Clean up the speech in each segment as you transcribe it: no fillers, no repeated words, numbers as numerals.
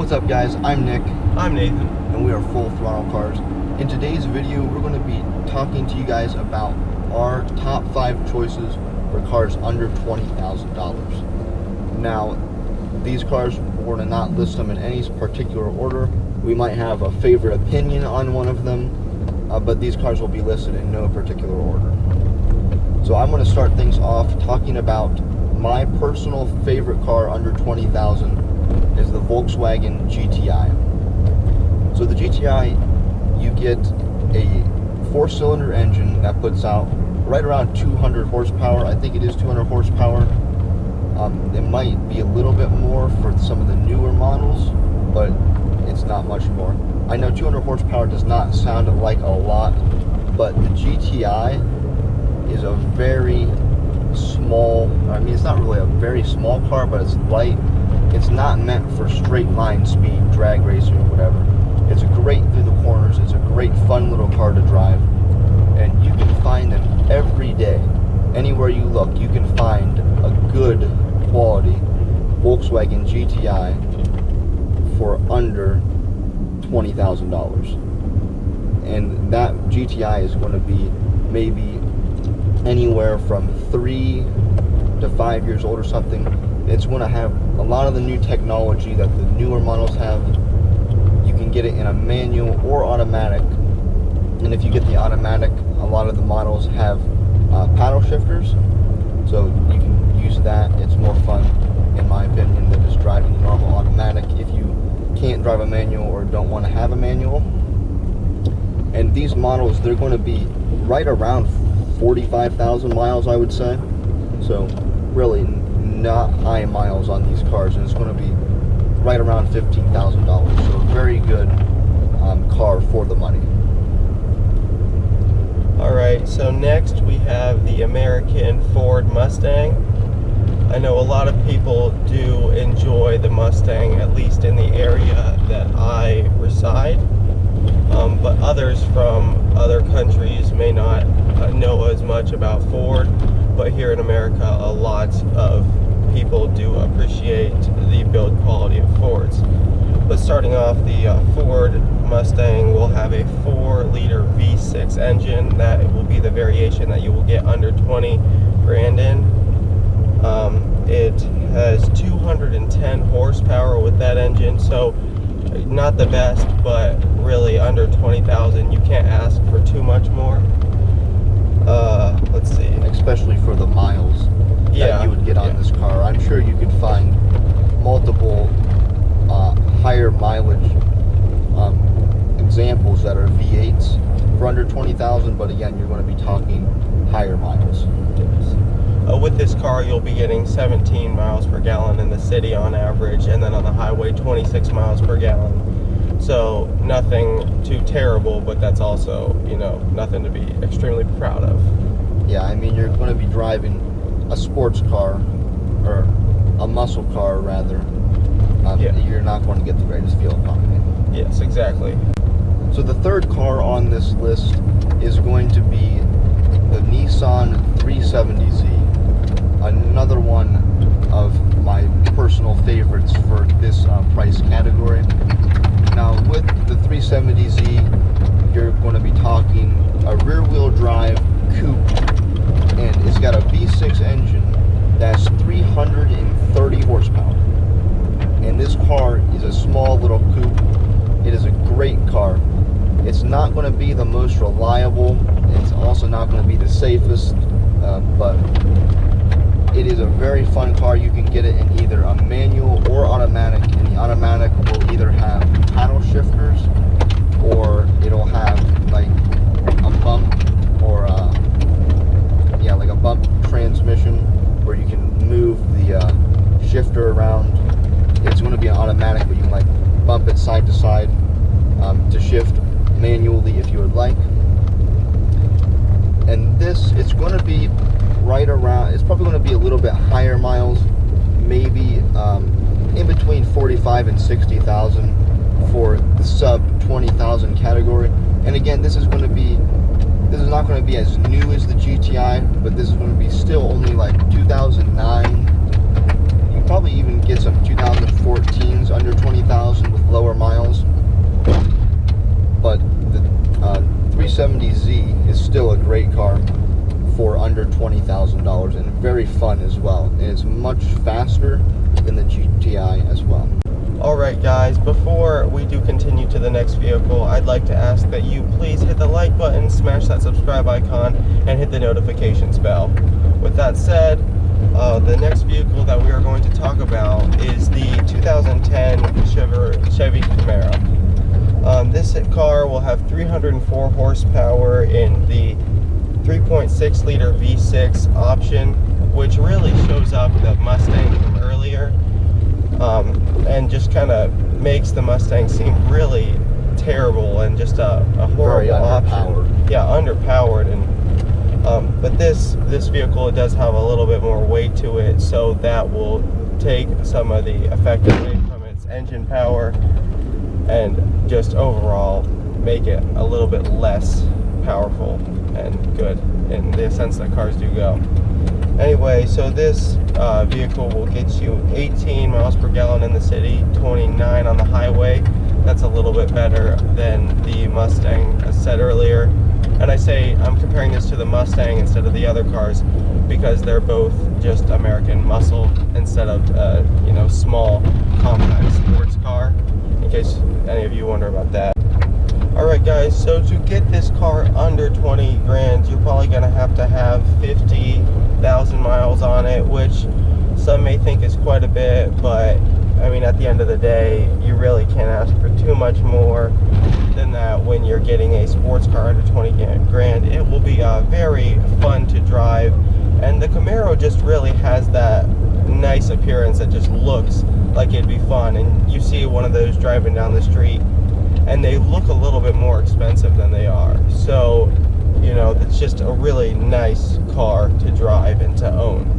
What's up guys, I'm Nick. I'm Nathan. And we are Full Throttle Cars. In today's video, we're going to be talking to you guys about our top 5 choices for cars under $20,000. Now, these cars, we're going to not list them in any particular order. We might have a favorite opinion on one of them, but these cars will be listed in no particular order. So I'm going to start things off talking about my personal favorite car under $20,000 is the Volkswagen GTI. So the GTI, you get a 4-cylinder engine that puts out right around 200 horsepower. I think it is 200 horsepower. It might be a little bit more for some of the newer models, but it's not much more. I know 200 horsepower does not sound like a lot, but the GTI is a very small, I mean, it's not really a very small car, but it's light. It's not meant for straight line speed, drag racing or whatever. It's great through the corners. It's a great fun little car to drive, and you can find them every day. Anywhere you look, you can find a good quality Volkswagen GTI for under $20,000. And that GTI is going to be maybe anywhere from 3 to 5 years old or something. It's going to have a lot of the new technology that the newer models have. You can get it in a manual or automatic, and if you get the automatic, a lot of the models have paddle shifters, so you can use that. It's more fun, in my opinion, than just driving the normal automatic if you can't drive a manual or don't want to have a manual. And these models, they're going to be right around 45,000 miles, I would say. So really not high miles on these cars, and it's going to be right around $15,000. So a very good car for the money. Alright, so next we have the American Ford Mustang. I know a lot of people do enjoy the Mustang, at least in the area that I reside. But others from other countries may not know as much about Ford, but here in America a lot of people do appreciate the build quality of Fords. But starting off, the Ford Mustang will have a 4-liter V6 engine. That will be the variation that you will get under 20 grand in. It has 210 horsepower with that engine, so not the best, but really under 20,000 you can't ask for too much more. Let's see, especially for the miles that you would get on this car. I'm sure you could find multiple higher mileage examples that are V8s for under 20,000, but again, you're going to be talking higher miles. With this car, you'll be getting 17 miles per gallon in the city on average, and then on the highway 26 miles per gallon. So nothing too terrible, but that's also, you know, nothing to be extremely proud of. Yeah, I mean, you're going to be driving a sports car, or a muscle car rather. You're not going to get the greatest fuel economy. Yes, exactly. So the third car on this list is going to be the Nissan 370Z. Another one of my personal favorites for this price category. Now with the 370Z, you're going to be talking a rear-wheel drive coupe, and it's got a V6 engine that's 330 horsepower. And this car is a small little coupe. It is a great car. It's not going to be the most reliable. It's also not going to be the safest, but it is a very fun car. You can get it in either a manual or automatic, and the automatic will either have paddle shifters, or it'll have like a bump, or like a bump transmission where you can move the shifter around. It's going to be an automatic, but you can like bump it side to side to shift manually if you would like. And this, it's going to be right around, it's probably going to be a little bit higher miles, maybe in between 45 and 60,000 for the sub 20,000 category. And again, this is not going to be as new as the GTI, but this is going to be still only like 2009. You probably even get some 2014s under 20,000 with great car for under $20,000 and very fun as well. And it's much faster than the GTI as well. Alright guys, before we do continue to the next vehicle, I'd like to ask that you please hit the like button, smash that subscribe icon, and hit the notifications bell. With that said, the next vehicle that we are going to talk about is the 2010 Chevy Camaro. This car will have 304 horsepower in the 3.6 liter V6 option, which really shows up the Mustang from earlier, and just kind of makes the Mustang seem really terrible and just a horrible option. Yeah, underpowered. And but this vehicle does have a little bit more weight to it, so that will take some of the effect away from its engine power and just overall make it a little bit less powerful and good in the sense that cars do go. Anyway, so this vehicle will get you 18 miles per gallon in the city, 29 on the highway. That's a little bit better than the Mustang, as said earlier. And I say I'm comparing this to the Mustang instead of the other cars because they're both just American muscle instead of you know, small compact sports car, in case any of you wonder about that. Alright guys, so to get this car under 20 grand, you're probably going to have 50,000 miles on it, which some may think is quite a bit, but I mean, at the end of the day, you really can't ask for too much more than that when you're getting a sports car under 20 grand. It will be very fun to drive, and the Camaro just really has that nice appearance that just looks like it'd be fun. And you see one of those driving down the street, and they look a little bit more expensive than they are. So, you know, it's just a really nice car to drive and to own.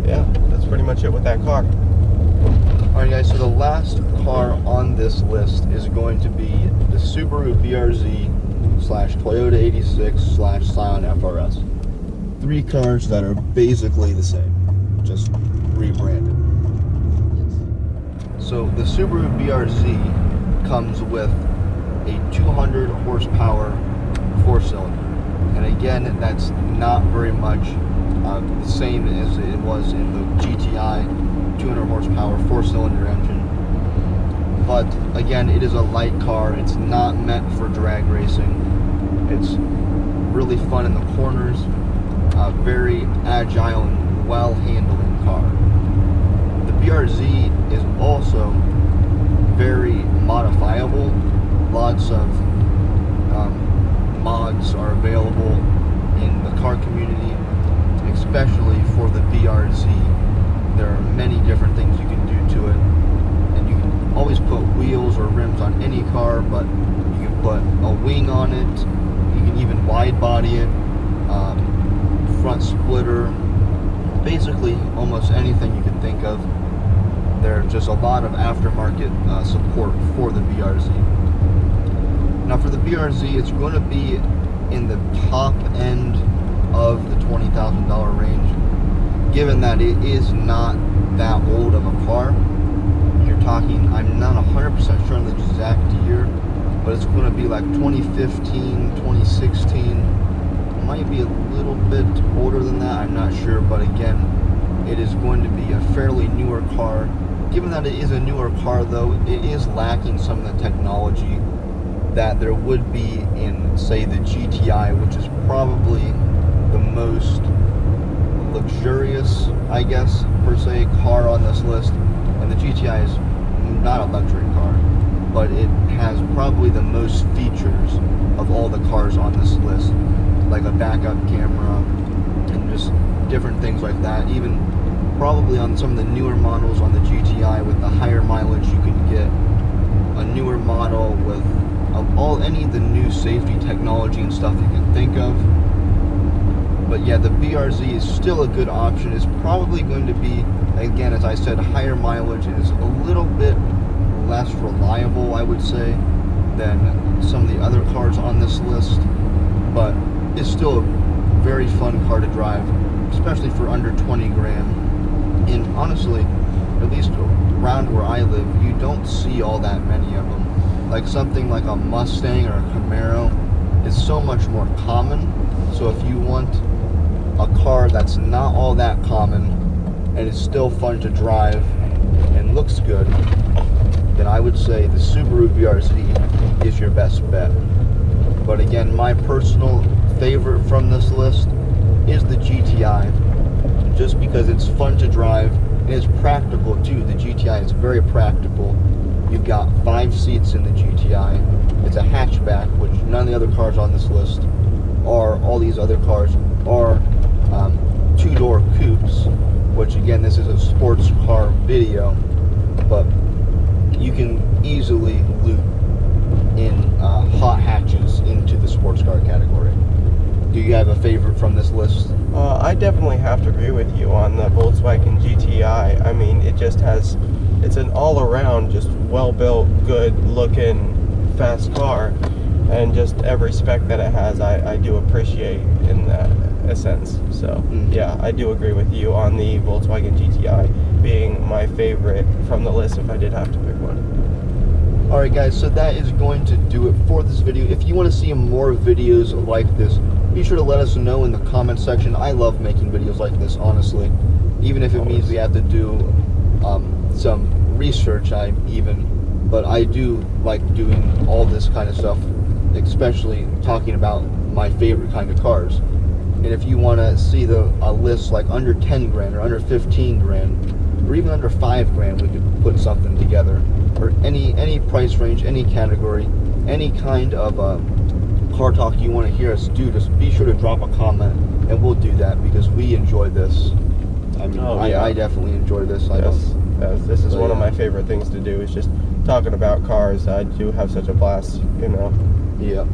Yeah, that's pretty much it with that car. Alright guys, so the last car on this list is going to be the Subaru BRZ / Toyota 86 / Scion FRS. Three cars that are basically the same, just rebranded. So the Subaru BRZ comes with a 200 horsepower 4-cylinder. And again, that's not very much the same as it was in the GTI 200 horsepower 4-cylinder engine. But again, it is a light car. It's not meant for drag racing. It's really fun in the corners, very agile and well-handling car. The BRZ is also very modifiable. Lots of mods are available in the car community, especially for the BRZ. There are many different things you can do to it, and you can always put wheels or rims on any car, but you can put a wing on it. You can even wide body it, front splitter, basically almost anything you can think of. There's just a lot of aftermarket support for the BRZ. Now for the BRZ, it's going to be in the top end of the $20,000 range, given that it is not that old of a car. You're talking, I'm not 100% sure on the exact year, but it's going to be like 2015, 2016, might be a little bit older than that, I'm not sure, but again, it is going to be a fairly newer car. Given that it is a newer car though, it is lacking some of the technology that there would be in, say, the GTI, which is probably the most luxurious, I guess, per se, car on this list. And the GTI is not a luxury car, but it has probably the most features of all the cars on this list, like a backup camera and just different things like that. Even probably on some of the newer models on the GTI with the higher mileage, you can get a newer model with any of the new safety technology and stuff you can think of. But yeah, the BRZ is still a good option. It's probably going to be, again, as I said, higher mileage. It is a little bit less reliable, I would say, than some of the other cars on this list, but it's still a very fun car to drive, especially for under 20 grand. And honestly, at least around where I live, you don't see all that many of them. Like something like a Mustang or a Camaro, is so much more common. So if you want a car that's not all that common and is still fun to drive and looks good, then I would say the Subaru BRZ is your best bet. But again, my personal favorite from this list is the GTI, just because it's fun to drive and it's practical too. The GTI is very practical. You've got 5 seats in the GTI. It's a hatchback, which none of the other cars on this list are. All these other cars are 2-door coupes, which again, this is a sports car video, but you can easily loop in hot hatches into the sports car category. Do you have a favorite from this list? I definitely have to agree with you on the Volkswagen GTI. I mean, it just has, it's an all-around, just well-built, good-looking, fast car, and just every spec that it has, I do appreciate in that a sense. So, yeah, I do agree with you on the Volkswagen GTI being my favorite from the list if I did have to pick one. Alright guys, so that is going to do it for this video. If you want to see more videos like this, be sure to let us know in the comment section. I love making videos like this, honestly. Even if it means we have to do some research, but I do like doing all this kind of stuff, especially talking about my favorite kind of cars. And if you want to see a list like under 10 grand or under 15 grand or even under 5 grand, we could put something together. Or any price range, any category, any kind of car talk you want to hear us do, just be sure to drop a comment and we'll do that, because we enjoy this. I mean, I definitely enjoy this. This is one of my favorite things to do, is just talking about cars. I do have such a blast, you know. Yeah.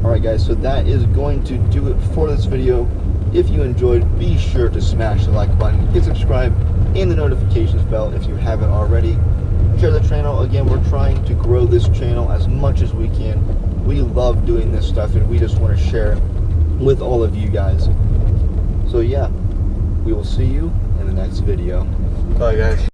Alright guys, so that is going to do it for this video. If you enjoyed, be sure to smash the like button, hit subscribe, and the notifications bell if you haven't already. Share the channel. Again, we're trying to grow this channel as much as we can. We love doing this stuff and we just want to share it with all of you guys. So yeah, we will see you in the next video. Bye guys.